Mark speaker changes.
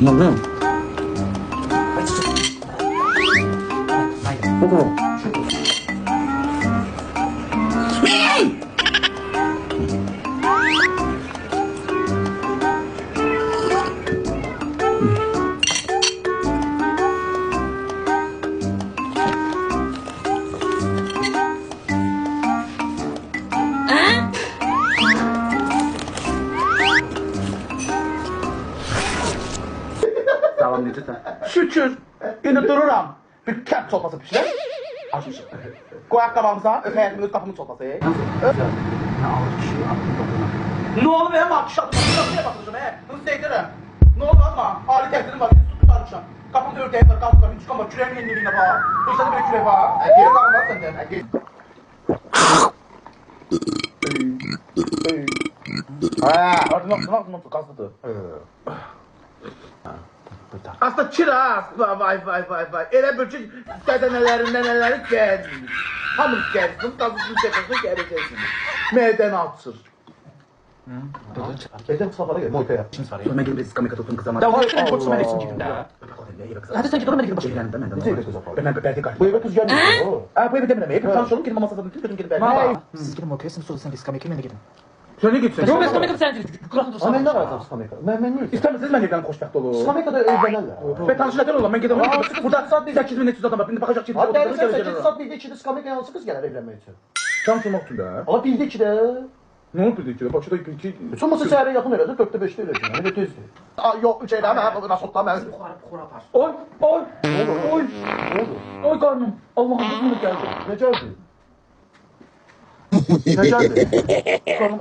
Speaker 1: Ne oldu? Oku. Salam necəsən? Şükür. İndi dururam. Bir kənd çolpası pişirəm. Açmışım. Qoy ayaqqabımıza, öpəyəkimin qapımın çolpası. Ne oldu benim akşam? Nasıl bakacağım he? Nasıl değdirim? Ne oldu ama? Ali tehdirim var. Su tutarmışım. Kapımda örteğim var, kalkım var, bir çıkan var. Küreğimin yeniliğine bak. İşte bir kürek var. Geri kalın var sende. Ardından kastıdı. Aslında kiraz. Vay. Elə bir ki, dədənələrindən nələri gəlmir. Hamı gəlsin, qazısını çəkəsini gələcəksiniz. Meydən açır. Evden safhada gel, Moyka'ya. Şimdi sarayım. Ben gelip bir skamika tuttum kızama. Ya o yüzden kurtsuma eksin gidin de. Hadi sen gidin, ben gidip başka yerden ben de. Nece evde kız safhada? Ben belki kaçtım. Bu eve kız gelmiyor. Bu eve demine mi? Hep tanışalım, gelin masasına götürün gelin belki.
Speaker 2: Siz gidin Moyka'ya, sen sen skamika ben de gidin.
Speaker 1: Sen ne gitsin?
Speaker 2: Yok ben skamika sen gidin. Kurasın dursun.
Speaker 3: Ama ben ne var skamika? Ben ne?
Speaker 1: İstemezsiniz ben evden koşmak dolu.
Speaker 3: Skamika'da evlenirler.
Speaker 1: Ben tanışırlar oğlum, ben gidelim. Burada 8.300 adam var, birini bakacak çift.
Speaker 3: Hatta sen 8 saat bildi içinde Skamika'ya nasıl kız gelir evlenmek için?
Speaker 1: Tanışmak için de.
Speaker 3: Ama bildi ki de.
Speaker 1: Ne oldu bildi ki de? Bakıda iki...
Speaker 3: Sonrası sehre yakın öyle 4'te 5'te öyle. Yani tezdi. Yok şeyler ama nasıl otlama.
Speaker 1: Oy.
Speaker 3: Ne oldu?
Speaker 1: Oy karnım. Allah'ım kızım geldi.
Speaker 3: Ne geldi? Ne geldi?
Speaker 1: Karnım